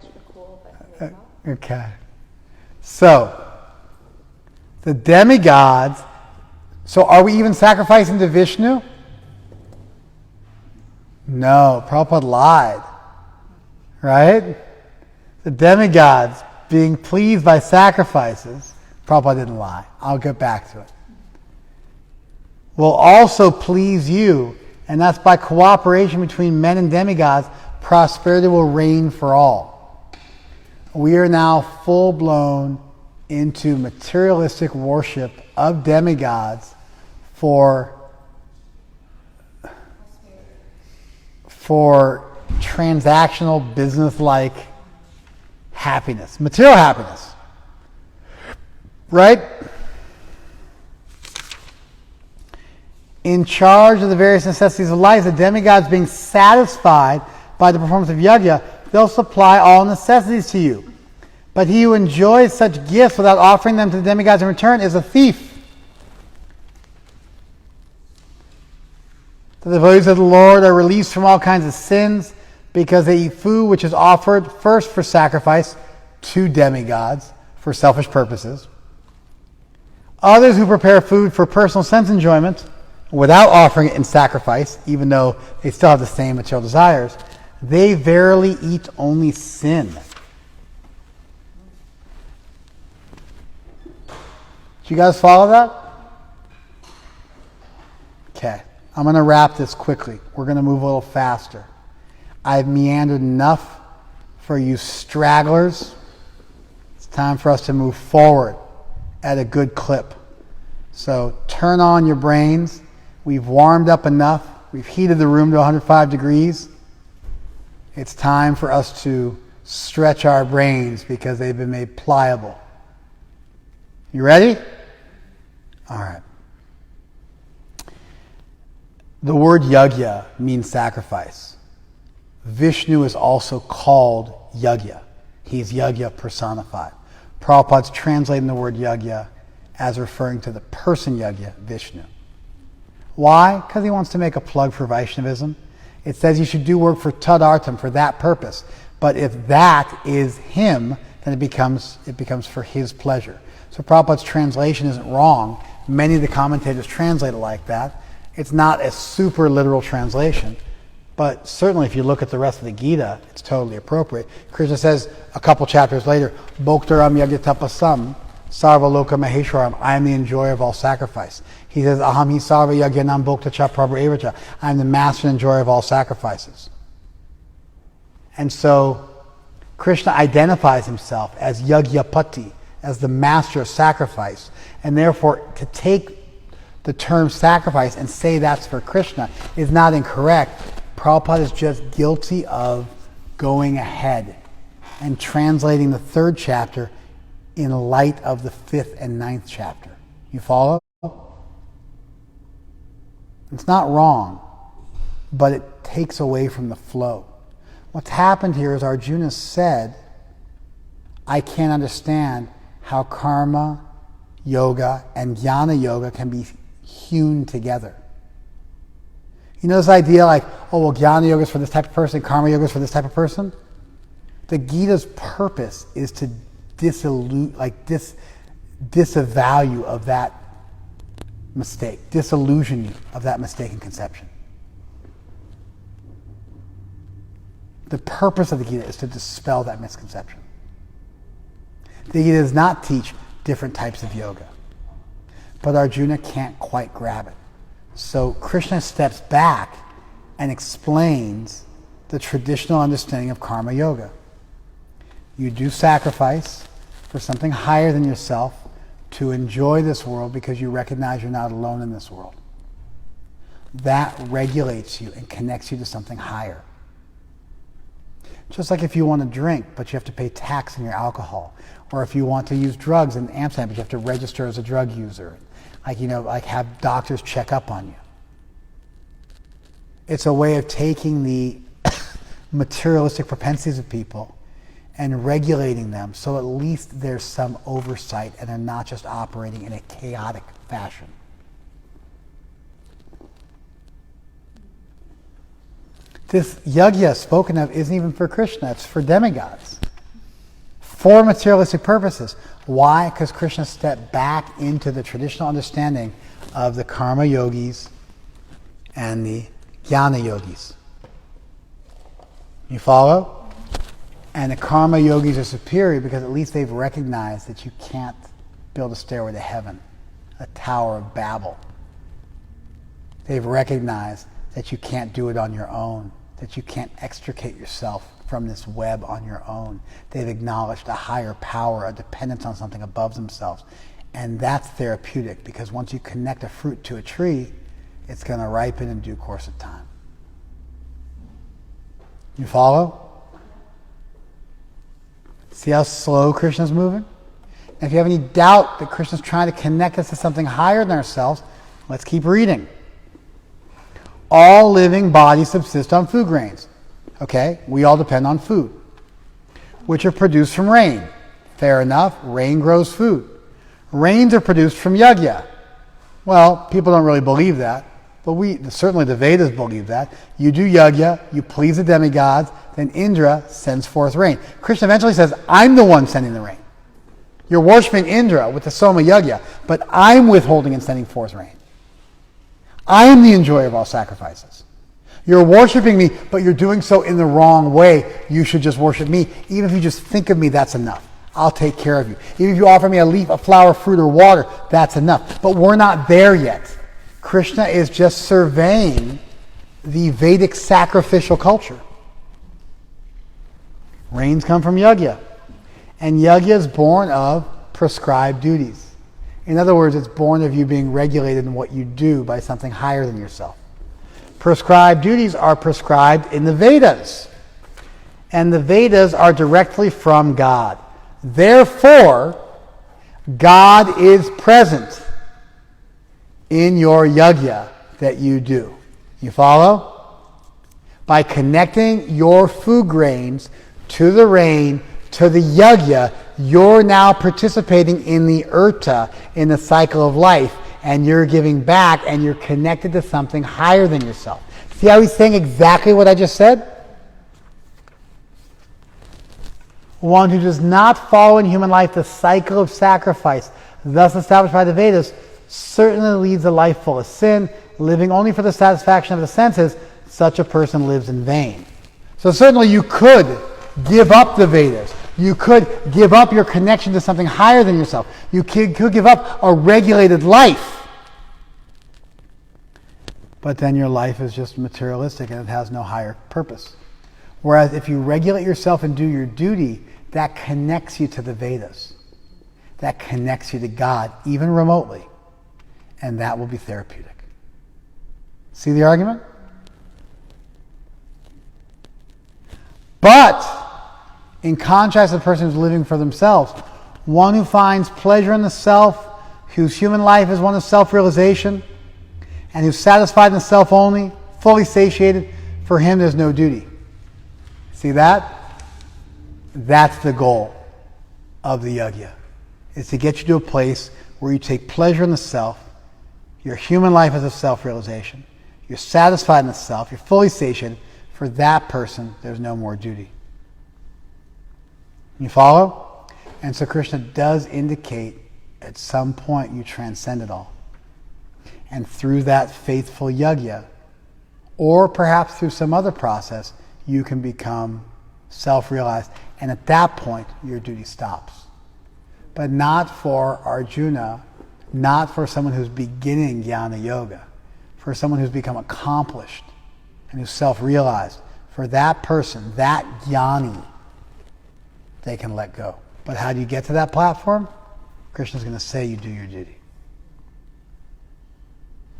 extra cool, but Okay. So, the demigods, so are we even sacrificing to Vishnu? No, Prabhupada lied. Right? The demigods being pleased by sacrifices, Prabhupada didn't lie. I'll get back to it. Will also please you, and that's by cooperation between men and demigods, prosperity will reign for all. We are now full-blown into materialistic worship of demigods for transactional, business-like happiness, material happiness. Right? In charge of the various necessities of life, the demigods being satisfied by the performance of yajna, they'll supply all necessities to you. But he who enjoys such gifts without offering them to the demigods in return is a thief. The devotees of the Lord are released from all kinds of sins because they eat food which is offered first for sacrifice to demigods for selfish purposes. Others who prepare food for personal sense enjoyment without offering it in sacrifice, even though they still have the same material desires, they verily eat only sin. Do you guys follow that? Okay. I'm going to wrap this quickly. We're going to move a little faster. I've meandered enough for you stragglers. It's time for us to move forward at a good clip. So turn on your brains. We've warmed up enough. We've heated the room to 105 degrees. It's time for us to stretch our brains because they've been made pliable. You ready? All right. The word yajna means sacrifice. Vishnu is also called yajna. He's yajna personified. Prabhupada's translating the word yajna as referring to the person yajna, Vishnu. Why? Because he wants to make a plug for Vaishnavism. It says you should do work for tadartam, for that purpose. But if that is him, then it becomes for his pleasure. So Prabhupada's translation isn't wrong. Many of the commentators translate it like that. It's not a super literal translation, but certainly if you look at the rest of the Gita, it's totally appropriate. Krishna says a couple chapters later, Bhoktaram yagyatapasam sarva loka maheshwaram, I am the enjoyer of all sacrifice. He says, Aham hi sarva yagyanam bhokta cha prabhu evacha, I am the master and enjoyer of all sacrifices. And so Krishna identifies himself as Yagyapati, as the master of sacrifice, and therefore to take the term sacrifice and say that's for Krishna is not incorrect. Prabhupada is just guilty of going ahead and translating the third chapter in light of the fifth and ninth chapter. You follow? It's not wrong, but it takes away from the flow. What's happened here is Arjuna said, I can't understand how karma yoga and jnana yoga can be hewn together. You know this idea like, oh, well, jnana yoga is for this type of person, karma yoga is for this type of person? The Gita's purpose is to disavow you of that mistake, disillusion you of that mistaken conception. The purpose of the Gita is to dispel that misconception. The Gita does not teach different types of yoga. But Arjuna can't quite grab it. So Krishna steps back and explains the traditional understanding of karma yoga. You do sacrifice for something higher than yourself to enjoy this world because you recognize you're not alone in this world. That regulates you and connects you to something higher. Just like if you want to drink, but you have to pay tax on your alcohol. Or if you want to use drugs in Amsterdam, but you have to register as a drug user. Like have doctors check up on you. It's a way of taking the materialistic propensities of people and regulating them so at least there's some oversight and they're not just operating in a chaotic fashion. This yajna spoken of isn't even for Krishna, it's for demigods. for materialistic purposes. Why? Because Krishna stepped back into the traditional understanding of the karma yogis and the jnana yogis. You follow? And the karma yogis are superior because at least they've recognized that you can't build a stairway to heaven, a Tower of Babel. They've recognized that you can't do it on your own, that you can't extricate yourself from this web on your own. They've acknowledged a higher power, a dependence on something above themselves. And that's therapeutic, because once you connect a fruit to a tree, it's going to ripen in due course of time. You follow? See how slow Krishna's moving? And if you have any doubt that Krishna's trying to connect us to something higher than ourselves, let's keep reading. All living bodies subsist on food grains. Okay, we all depend on food, which are produced from rain. Fair enough, rain grows food. Rains are produced from yagya. Well, people don't really believe that, but certainly the Vedas believe that. You do yagya, you please the demigods, then Indra sends forth rain. Krishna eventually says, I'm the one sending the rain. You're worshiping Indra with the Soma Yagya, but I'm withholding and sending forth rain. I am the enjoyer of all sacrifices. You're worshiping me, but you're doing so in the wrong way. You should just worship me. Even if you just think of me, that's enough. I'll take care of you. Even if you offer me a leaf, a flower, fruit, or water, that's enough. But we're not there yet. Krishna is just surveying the Vedic sacrificial culture. Rains come from yagya. And yagya is born of prescribed duties. In other words, it's born of you being regulated in what you do by something higher than yourself. Prescribed duties are prescribed in the Vedas. And the Vedas are directly from God. Therefore, God is present in your yagya that you do. You follow? By connecting your food grains to the rain, to the yagya, you're now participating in the urta, in the cycle of life, and you're giving back, and you're connected to something higher than yourself. See how he's saying exactly what I just said? One who does not follow in human life the cycle of sacrifice, thus established by the Vedas, certainly leads a life full of sin, living only for the satisfaction of the senses. Such a person lives in vain. So certainly you could give up the Vedas. You could give up your connection to something higher than yourself. You could give up a regulated life. But then your life is just materialistic and it has no higher purpose. Whereas if you regulate yourself and do your duty, that connects you to the Vedas. That connects you to God, even remotely. And that will be therapeutic. See the argument? But in contrast to the person who's living for themselves, one who finds pleasure in the self, whose human life is one of self-realization, and who's satisfied in the self only, fully satiated, for him there's no duty. See that? That's the goal of the yagya. Is to get you to a place where you take pleasure in the self, your human life is a self-realization, you're satisfied in the self, you're fully satiated. For that person, there's no more duty. You follow? And so Krishna does indicate at some point you transcend it all. And through that faithful yagya, or perhaps through some other process, you can become self-realized. And at that point, your duty stops. But not for Arjuna, not for someone who's beginning jnana yoga, for someone who's become accomplished and who's self-realized. For that person, that jnani, they can let go. But how do you get to that platform? Krishna's going to say you do your duty.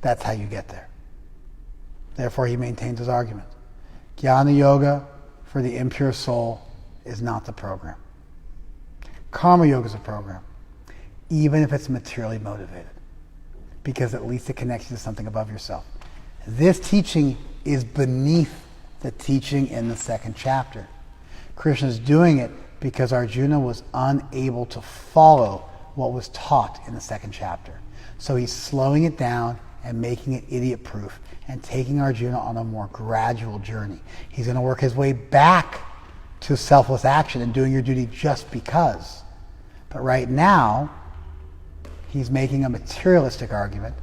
That's how you get there. Therefore, he maintains his argument. Jnana yoga for the impure soul is not the program. Karma yoga is a program, even if it's materially motivated, because at least it connects you to something above yourself. This teaching is beneath the teaching in the second chapter. Krishna is doing it because Arjuna was unable to follow what was taught in the second chapter. So he's slowing it down and making it idiot-proof and taking Arjuna on a more gradual journey. He's going to work his way back to selfless action and doing your duty just because. But right now, he's making a materialistic argument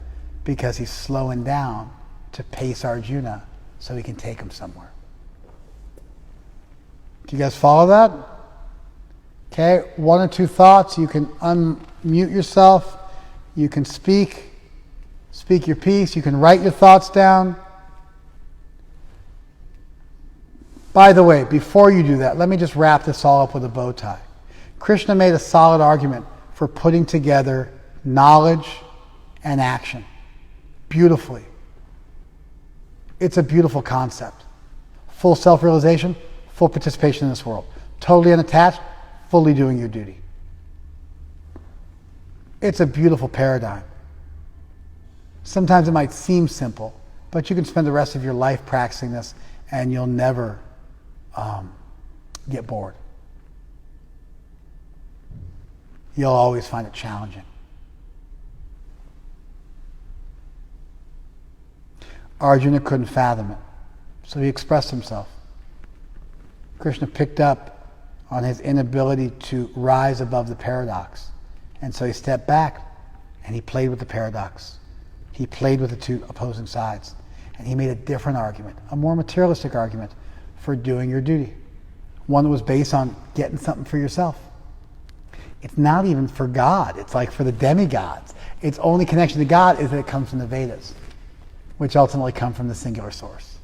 because he's slowing down to pace Arjuna so he can take him somewhere. Do you guys follow that? Okay, 1 or 2 thoughts. You can unmute yourself. You can speak your piece. You can write your thoughts down. By the way, before you do that, let me just wrap this all up with a bow tie. Krishna made a solid argument for putting together knowledge and action beautifully. It's a beautiful concept. Full self-realization, full participation in this world. Totally unattached, fully doing your duty. It's a beautiful paradigm. Sometimes it might seem simple, but you can spend the rest of your life practicing this and you'll never get bored. You'll always find it challenging. Arjuna couldn't fathom it, so he expressed himself. Krishna picked up on his inability to rise above the paradox, and so he stepped back and he played with the paradox. He played with the two opposing sides, and he made a different argument, a more materialistic argument for doing your duty, one that was based on getting something for yourself. It's not even for God. It's like for the demigods. Its only connection to God is that it comes from the Vedas, which ultimately come from the singular source.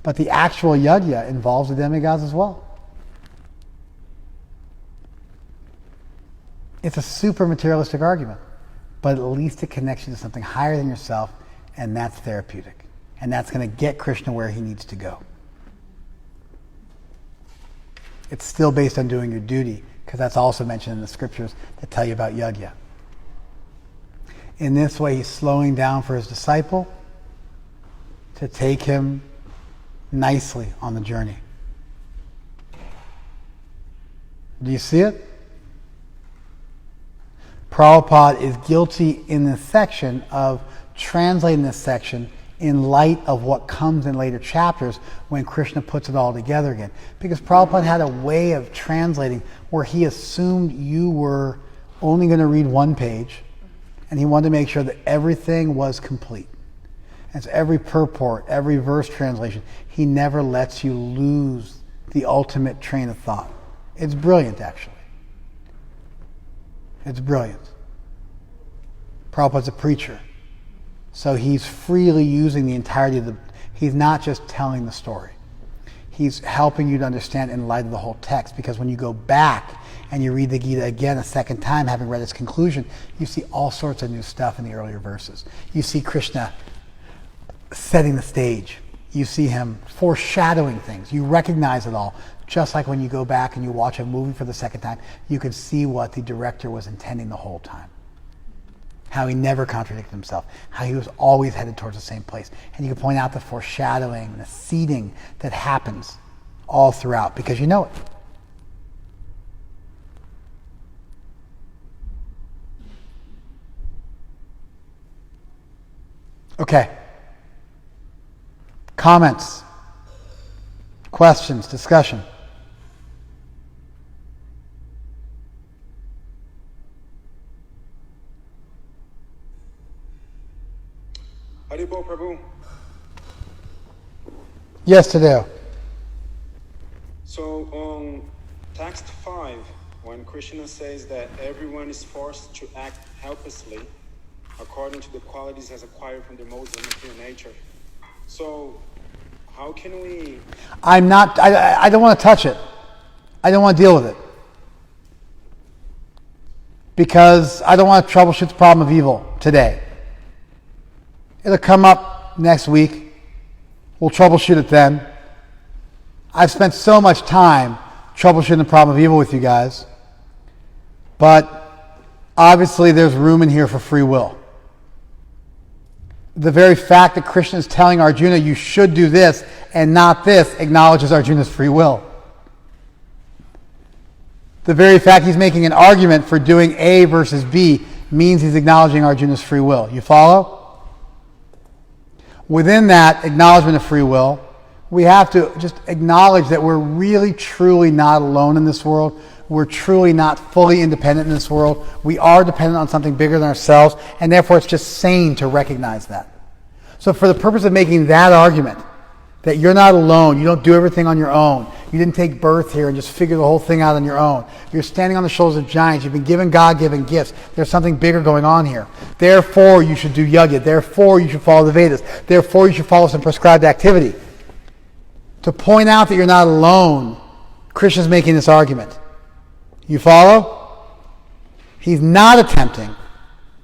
But the actual yajna involves the demigods as well. It's a super materialistic argument, but at least it connects you to something higher than yourself, and that's therapeutic. And that's going to get Krishna where he needs to go. It's still based on doing your duty, because that's also mentioned in the scriptures that tell you about yajna. In this way, he's slowing down for his disciple to take him nicely on the journey. Do you see it? Prabhupada is guilty in this section of translating this section in light of what comes in later chapters when Krishna puts it all together again. Because Prabhupada had a way of translating where he assumed you were only going to read one page, and he wanted to make sure that everything was complete. And so every purport, every verse translation, he never lets you lose the ultimate train of thought. It's brilliant, actually. It's brilliant. Prabhupada's a preacher, so he's freely using the entirety of the... He's not just telling the story. He's helping you to understand in light of the whole text, because when you go back and you read the Gita again a second time, having read its conclusion, you see all sorts of new stuff in the earlier verses. You see Krishna setting the stage. You see him foreshadowing things. You recognize it all. Just like when you go back and you watch a movie for the second time, you can see what the director was intending the whole time. How he never contradicted himself. How he was always headed towards the same place. And you can point out the foreshadowing, the seeding that happens all throughout, because you know it. Okay. Comments? Questions? Discussion? Haribol Prabhu. Yes, Tadeo. So on text 5, when Krishna says that everyone is forced to act helplessly according to the qualities as acquired from the modes of material nature. So how can we... I don't want to touch it. I don't want to deal with it. Because I don't want to troubleshoot the problem of evil today. It'll come up next week. We'll troubleshoot it then. I've spent so much time troubleshooting the problem of evil with you guys. But obviously there's room in here for free will. The very fact that Krishna is telling Arjuna you should do this and not this acknowledges Arjuna's free will. The very fact he's making an argument for doing A versus B means he's acknowledging Arjuna's free will. You follow? Within that acknowledgement of free will, we have to just acknowledge that we're really, truly not alone in this world. We're truly not fully independent in this world. We are dependent on something bigger than ourselves, and therefore it's just sane to recognize that. So for the purpose of making that argument, that you're not alone, you don't do everything on your own, you didn't take birth here and just figure the whole thing out on your own, you're standing on the shoulders of giants, you've been given God-given gifts, there's something bigger going on here. Therefore you should do yajna, therefore you should follow the Vedas, therefore you should follow some prescribed activity. To point out that you're not alone, Krishna's making this argument. You follow? He's not attempting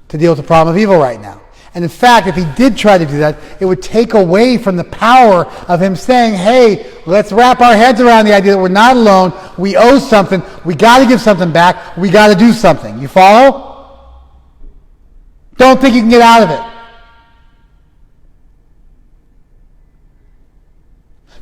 to deal with the problem of evil right now. And in fact, if he did try to do that, it would take away from the power of him saying, hey, let's wrap our heads around the idea that we're not alone, we owe something, we got to give something back, we got to do something. You follow? Don't think you can get out of it.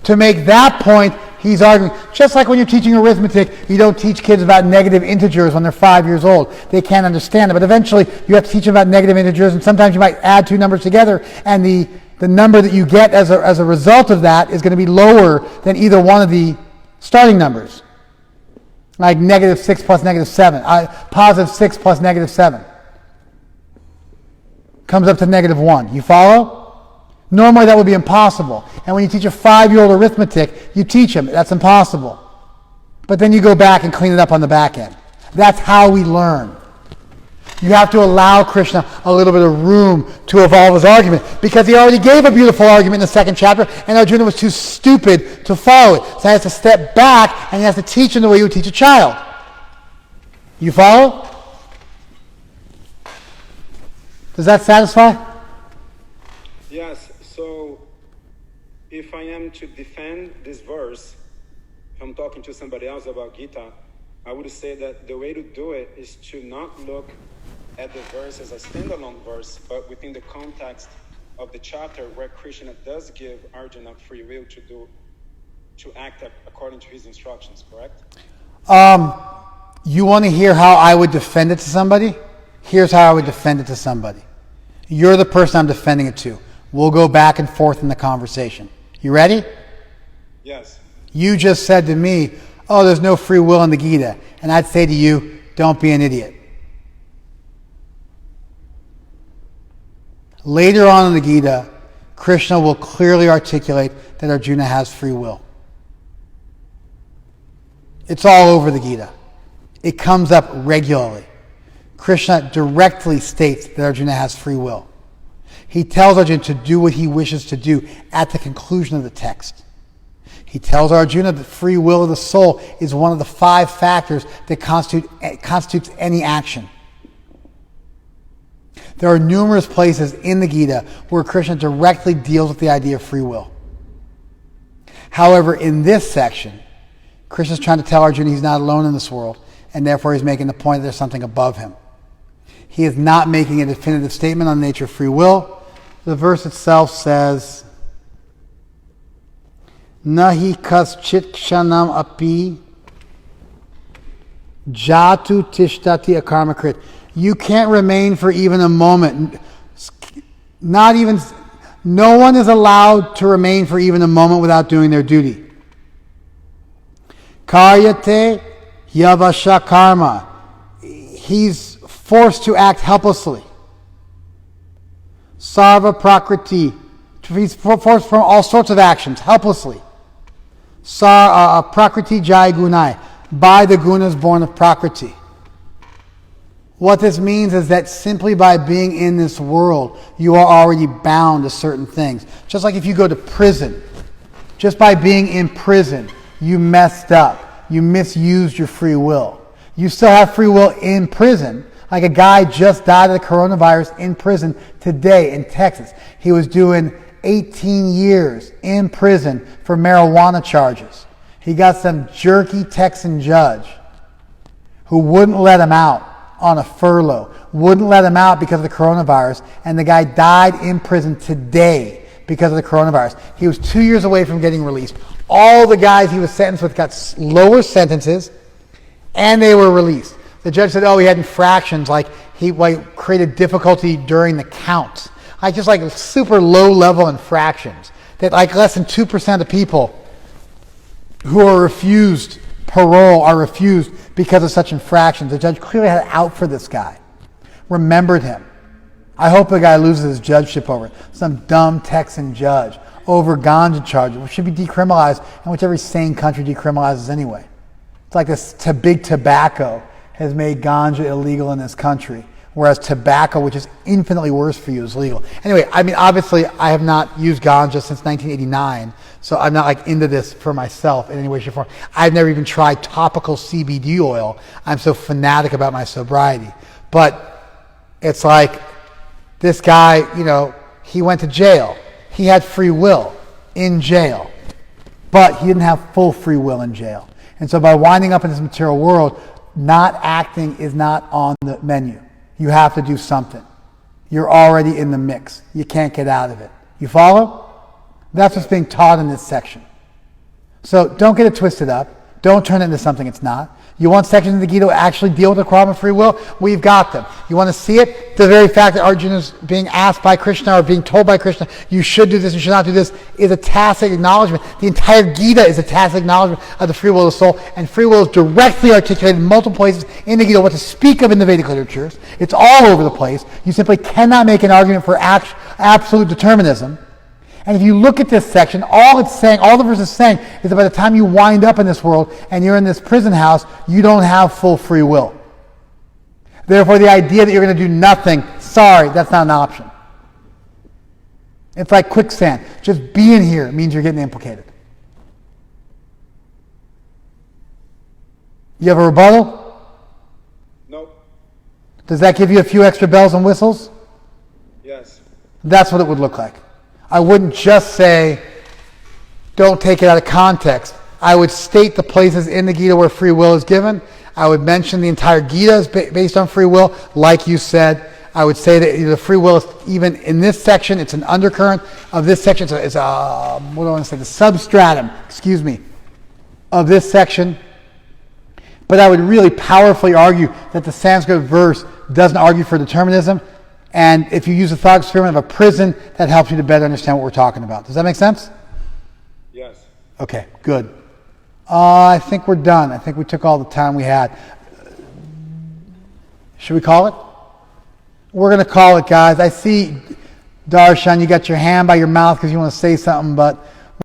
To make that point, he's arguing, just like when you're teaching arithmetic, you don't teach kids about negative integers when they're 5 years old. They can't understand it, but eventually you have to teach them about negative integers, and sometimes you might add two numbers together, and the number that you get as a result of that is going to be lower than either one of the starting numbers. Like negative 6 plus negative 7, positive 6 plus negative 7. Comes up to negative 1. You follow? Normally that would be impossible. And when you teach a 5-year-old arithmetic, you teach them. That's impossible. But then you go back and clean it up on the back end. That's how we learn. You have to allow Krishna a little bit of room to evolve his argument, because he already gave a beautiful argument in the second chapter, and Arjuna was too stupid to follow it. So he has to step back and he has to teach him the way you would teach a child. You follow? Does that satisfy? Yes. So, if I am to defend this verse, if I'm talking to somebody else about Gita, I would say that the way to do it is to not look at the verse as a standalone verse, but within the context of the chapter where Krishna does give Arjuna free will to act according to his instructions, correct? You want to hear how I would defend it to somebody? Here's how I would defend it to somebody. You're the person I'm defending it to. We'll go back and forth in the conversation. You ready? Yes. You just said to me, oh, there's no free will in the Gita. And I'd say to you, don't be an idiot. Later on in the Gita, Krishna will clearly articulate that Arjuna has free will. It's all over the Gita. It comes up regularly. Krishna directly states that Arjuna has free will. He tells Arjuna to do what he wishes to do at the conclusion of the text. He tells Arjuna that free will of the soul is one of the 5 factors that constitutes any action. There are numerous places in the Gita where Krishna directly deals with the idea of free will. However, in this section, Krishna is trying to tell Arjuna he's not alone in this world, and therefore he's making the point that there's something above him. He is not making a definitive statement on the nature of free will. The verse itself says, Nahi kaschit kshanam api jatu tishtati akarmakrit. You can't remain for even a moment. No one is allowed to remain for even a moment without doing their duty. Karyate yavasha karma. He's forced to act helplessly. Sarva prakriti. He's forced from all sorts of actions, helplessly. Prakriti jai gunai. By the gunas born of prakriti. What this means is that simply by being in this world, you are already bound to certain things. Just like if you go to prison, just by being in prison, you messed up. You misused your free will. You still have free will in prison. Like a guy just died of the coronavirus in prison today in Texas. He was doing 18 years in prison for marijuana charges. He got some jerky Texan judge who wouldn't let him out on a furlough, wouldn't let him out because of the coronavirus, and the guy died in prison today because of the coronavirus. He was 2 years away from getting released. All the guys he was sentenced with got lower sentences, and they were released. The judge said, he had infractions, like he created difficulty during the count. Just super low-level infractions that like less than 2% of people who are refused parole are refused because of such infractions. The judge clearly had it out for this guy, remembered him. I hope the guy loses his judgeship over it. Some dumb Texan judge over ganja charges, which should be decriminalized, and which every sane country decriminalizes anyway. It's like this big tobacco has made ganja illegal in this country, whereas tobacco, which is infinitely worse for you, is legal. Anyway, I mean, obviously, I have not used ganja since 1989, so I'm not like into this for myself in any way, shape, or form. I've never even tried topical CBD oil. I'm so fanatic about my sobriety. But it's like this guy, he went to jail. He had free will in jail, but he didn't have full free will in jail. And so by winding up in this material world, not acting is not on the menu. You have to do something. You're already in the mix. You can't get out of it. You follow? That's what's being taught in this section. So don't get it twisted up. Don't turn it into something it's not. You want sections of the Gita to actually deal with the problem of free will? We've got them. You want to see it? The very fact that Arjuna is being asked by Krishna or being told by Krishna, you should do this, you should not do this, is a tacit acknowledgement. The entire Gita is a tacit acknowledgement of the free will of the soul, and free will is directly articulated in multiple places in the Gita, what to speak of in the Vedic literatures. It's all over the place. You simply cannot make an argument for absolute determinism. And if you look at this section, all it's saying, all the verse is saying, is that by the time you wind up in this world and you're in this prison house, you don't have full free will. Therefore, the idea that you're going to do nothing, sorry, that's not an option. It's like quicksand. Just being here means you're getting implicated. You have a rebuttal? Nope. Does that give you a few extra bells and whistles? Yes. That's what it would look like. I wouldn't just say, don't take it out of context. I would state the places in the Gita where free will is given. I would mention the entire Gita is based on free will, like you said. I would say that the free will is, even in this section, it's an undercurrent of this section. It's a what do I want to say? The substratum, of this section. But I would really powerfully argue that the Sanskrit verse doesn't argue for determinism. And if you use a thought experiment of a prison, that helps you to better understand what we're talking about. Does that make sense? Yes. Okay, good. I think we're done. I think we took all the time we had. Should we call it? We're going to call it, guys. I see, Darshan, you got your hand by your mouth because you want to say something, but